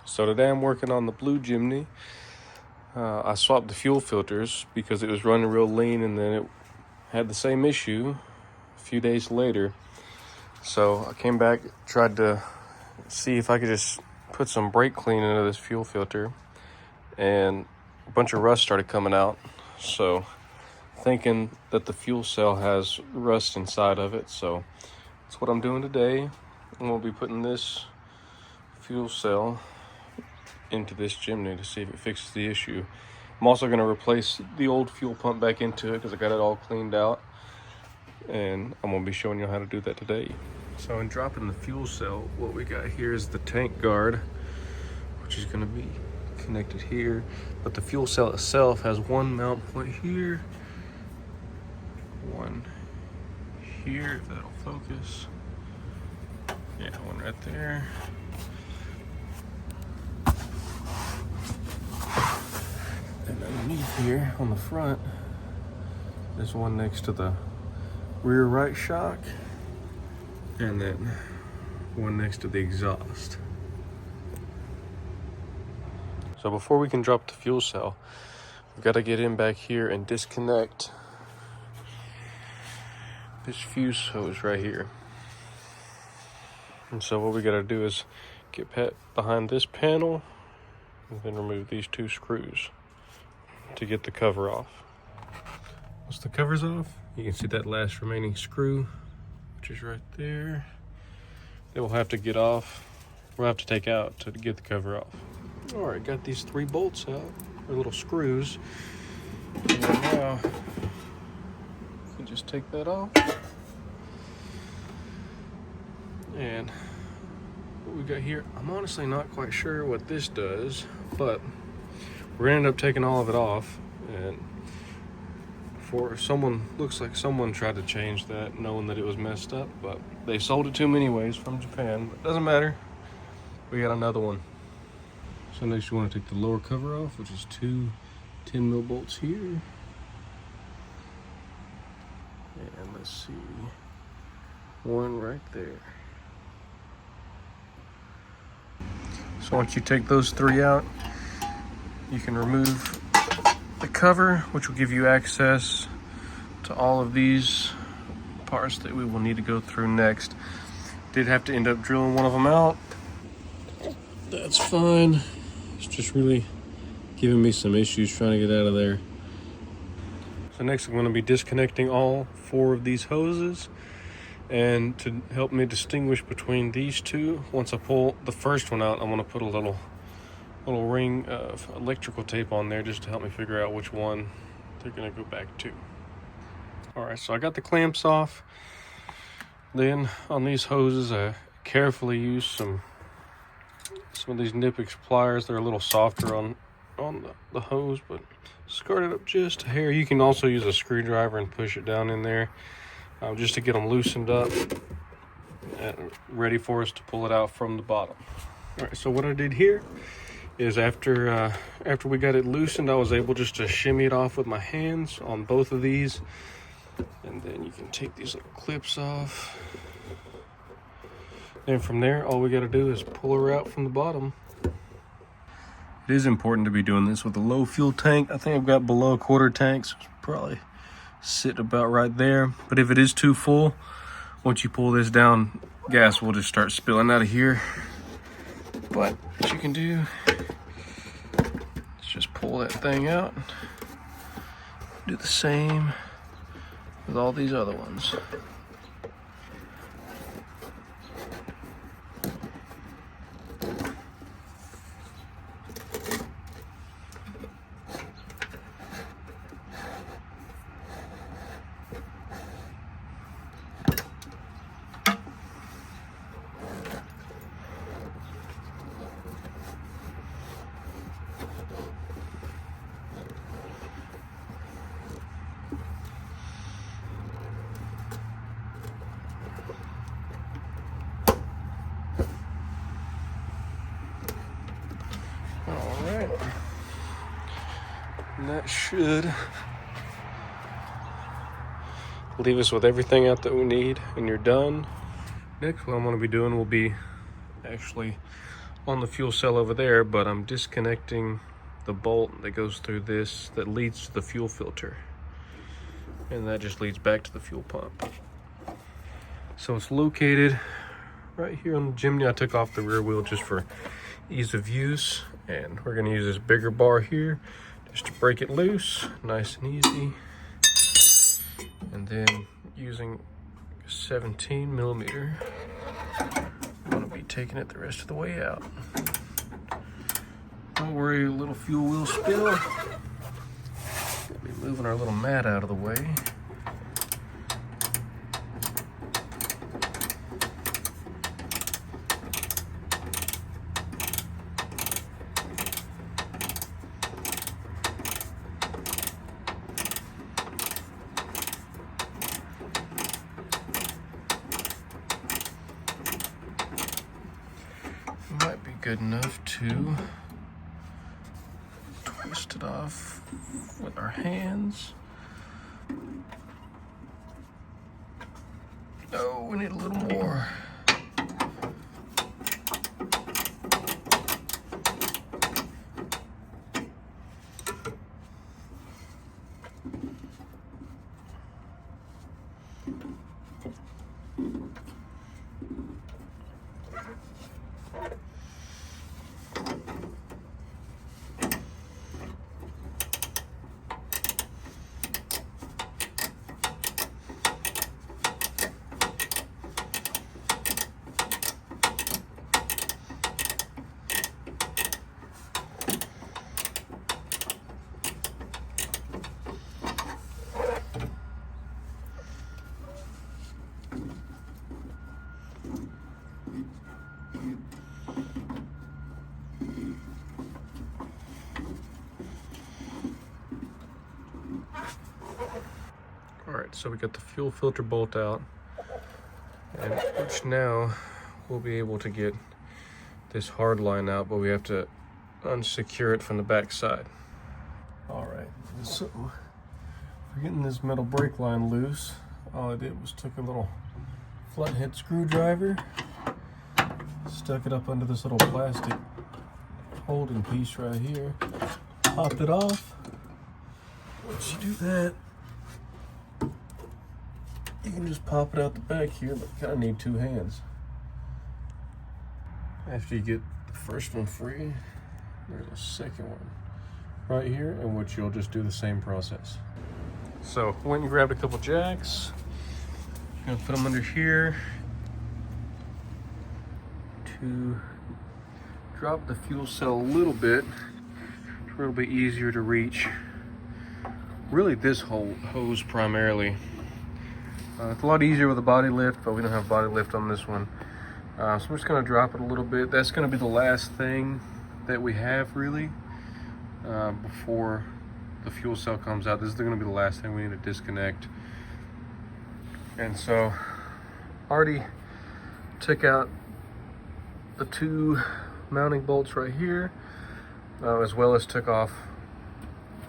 So today I'm working on the blue Jimny. I swapped the fuel filters because it was running real lean, and then it had the same issue a few days later. So I came back, tried to see if I could just put some brake clean into this fuel filter, and a bunch of rust started coming out. So thinking that the fuel cell has rust inside of it. So that's what I'm doing today. I'm gonna be putting this fuel cell into this Jimny to see if it fixes the issue. I'm also gonna replace the old fuel pump back into it because I got it all cleaned out, and I'm gonna be showing you how to do that today. So in dropping the fuel cell, what we got here is the tank guard, which is gonna be connected here, but the fuel cell itself has one mount point here, one here, if that'll focus. Yeah, one right there. And underneath here on the front, there's one next to the rear right shock, and then one next to the exhaust. So before we can drop the fuel cell, we've got to get in back here and disconnect this fuse hose right here. And so what we got to do is get behind this panel and then remove these two screws to get the cover off. Once the cover's off, you can see that last remaining screw, which is right there. It will have to get off. We'll have to take out to get the cover off. All right, got these 3 bolts out, or little screws. And now you can just take that off. And what we got here, I'm honestly not quite sure what this does, but we're gonna end up taking all of it off. And looks like someone tried to change that knowing that it was messed up, but they sold it to me anyways from Japan. But it doesn't matter, we got another one. So next you want to take the lower cover off, which is 2 10mm bolts here. And let's see, one right there. So once you take those 3 out, you can remove the cover, which will give you access to all of these parts that we will need to go through next. Did have to end up drilling one of them out. That's fine. It's just really giving me some issues trying to get out of there. So next I'm going to be disconnecting all 4 of these hoses. And to help me distinguish between these two, once I pull the first one out, I'm going to put a little ring of electrical tape on there just to help me figure out which one they're going to go back to. All right, so I got the clamps off. Then on these hoses, I carefully use some of these Nipix pliers. They're a little softer on the hose, but skirt it up just a hair. You can also use a screwdriver and push it down in there just to get them loosened up and ready for us to pull it out from the bottom. All right, so what I did here is after we got it loosened, I was able just to shimmy it off with my hands on both of these, and then you can take these little clips off. And from there, all we got to do is pull her out from the bottom. It is important to be doing this with a low fuel tank. I think I've got below a quarter tank, so it's probably sitting about right there. But if it is too full, once you pull this down, gas will just start spilling out of here. But what you can do is just pull that thing out. Do the same with all these other ones. Alright, and that should leave us with everything out that we need, and you're done Next, what I'm going to be doing will be actually on the fuel cell over there, but I'm disconnecting the bolt that goes through this that leads to the fuel filter, and that just leads back to the fuel pump. So it's located right here on the Jimny. I took off the rear wheel just for ease of use, and we're going to use this bigger bar here just to break it loose, nice and easy. And then using 17 millimeter, I'm going to be taking it the rest of the way out. Don't worry, a little fuel will spill. We'll be moving our little mat out of the way. Might be good enough to twist it off with our hands. Oh, we need a little more. Alright, so we got the fuel filter bolt out, and which now we'll be able to get this hard line out, but we have to unsecure it from the back side. Alright, so for getting this metal brake line loose, all I did was took a little flathead screwdriver, stuck it up under this little plastic holding piece right here, popped it off. Once you do that, you can just pop it out the back here, but you kind of need two hands. After you get the first one free, there's a second one right here, in which you'll just do the same process. So went and grabbed a couple jacks. You're gonna put them under here to drop the fuel cell a little bit. It's a little bit easier to reach. Really, this whole hose primarily. It's a lot easier with a body lift, but we don't have body lift on this one. So I'm just gonna drop it a little bit. That's gonna be the last thing that we have really before the fuel cell comes out. This is gonna be the last thing we need to disconnect. And so already took out the two mounting bolts right here, as well as took off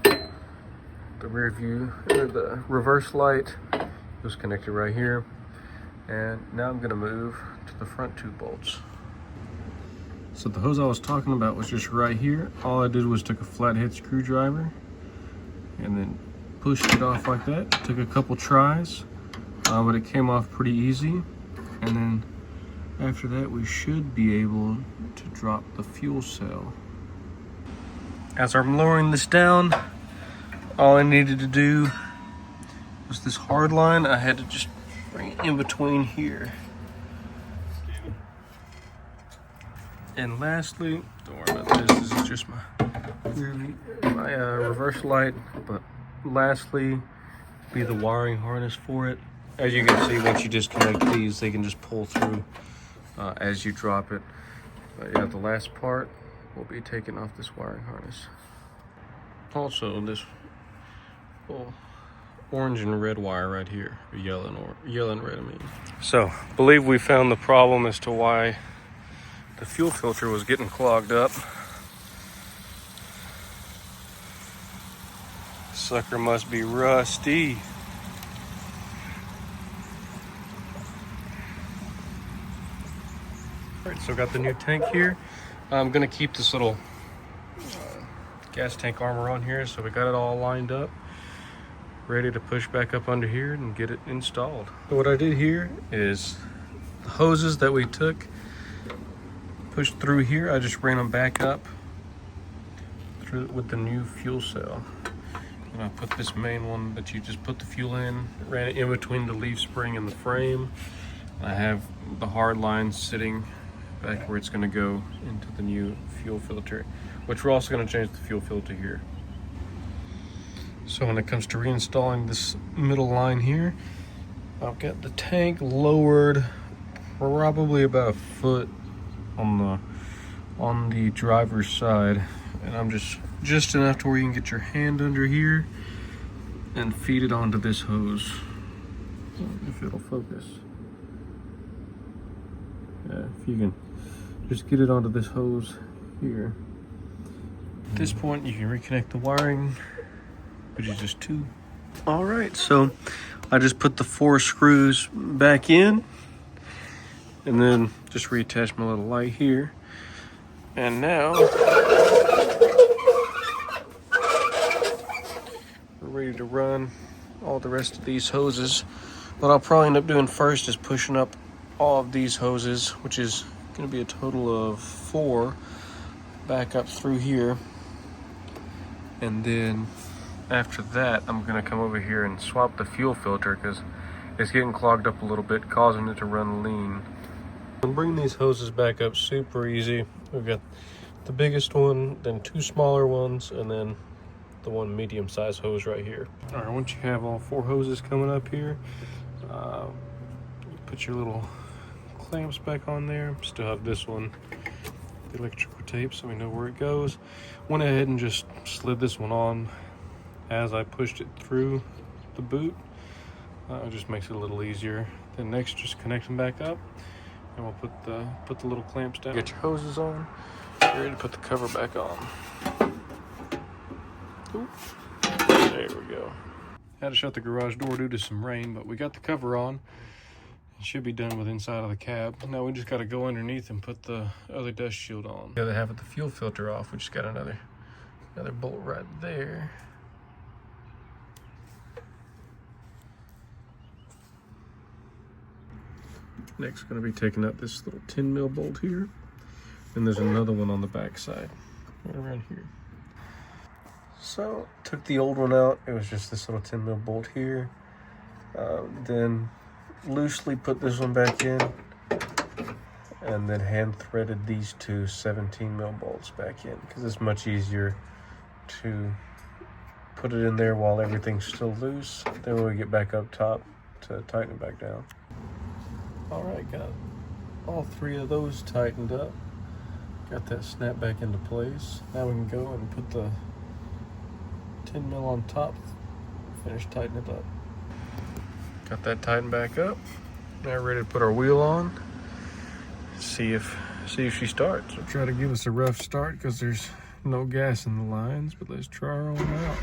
the rear view, or the reverse light. Was connected right here, and now I'm going to move to the front two bolts. So the hose I was talking about was just right here. All I did was took a flathead screwdriver and then pushed it off like that. Took a couple tries, but it came off pretty easy. And then after that, we should be able to drop the fuel cell. As I'm lowering this down, all I needed to do was this hard line. I had to just bring it in between here. And lastly, don't worry about this, this is just my reverse light, but lastly be the wiring harness for it. As you can see, once you disconnect these, they can just pull through as you drop it. But yeah, the last part will be taking off this wiring harness. Also, this orange and red wire right here, or yellow and red, I mean. So, believe we found the problem as to why the fuel filter was getting clogged up. Sucker must be rusty. All right, so got the new tank here. I'm gonna keep this little gas tank armor on here, so we got it all lined up, ready to push back up under here and get it installed. So what I did here is the hoses that we took, pushed through here, I just ran them back up through with the new fuel cell. And I put this main one that you just put the fuel in, ran it in between the leaf spring and the frame. I have the hard line sitting back where it's going to go into the new fuel filter, which we're also going to change the fuel filter here. So when it comes to reinstalling this middle line here, I've got the tank lowered probably about a foot on the driver's side, and I'm just enough to where you can get your hand under here and feed it onto this hose, if it'll focus. Yeah, if you can just get it onto this hose here. At this point, you can reconnect the wiring, which is just 2. All right, so I just put the 4 screws back in, and then just reattach my little light here. And now we're ready to run all the rest of these hoses. What I'll probably end up doing first is pushing up all of these hoses, which is going to be a total of 4, back up through here. And then after that, I'm going to come over here and swap the fuel filter because it's getting clogged up a little bit, causing it to run lean. And bring these hoses back up super easy. We've got the biggest one, then 2 smaller ones, and then the one medium-sized hose right here. All right, once you have all 4 hoses coming up here, put your little clamps back on there. Still have this one, the electrical tape, so we know where it goes. Went ahead and just slid this one on as I pushed it through the boot. It just makes it a little easier. Then next, just connect them back up, and we'll put the little clamps down. Get your hoses on. Get ready to put the cover back on. Ooh. There we go. Had to shut the garage door due to some rain, but we got the cover on. It should be done with inside of the cab. Now we just got to go underneath and put the other dust shield on. The other half of the fuel filter off. We just got another bolt right there. Next, going to be taking out this little 10 mil bolt here, and there's another one on the back side, right around here. So took the old one out. It was just this little 10 mil bolt here. Then loosely put this one back in, and then hand threaded these 2 17 mil bolts back in because it's much easier to put it in there while everything's still loose. Then when we get back up top to tighten it back down. All right, got all 3 of those tightened up. Got that snap back into place. Now we can go and put the 10 mil on top, finish tightening it up. Got that tightened back up. Now we're ready to put our wheel on. See if she starts. I'll try to give us a rough start because there's no gas in the lines, but let's try her on out.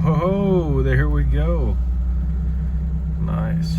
Oh, there we go. Nice.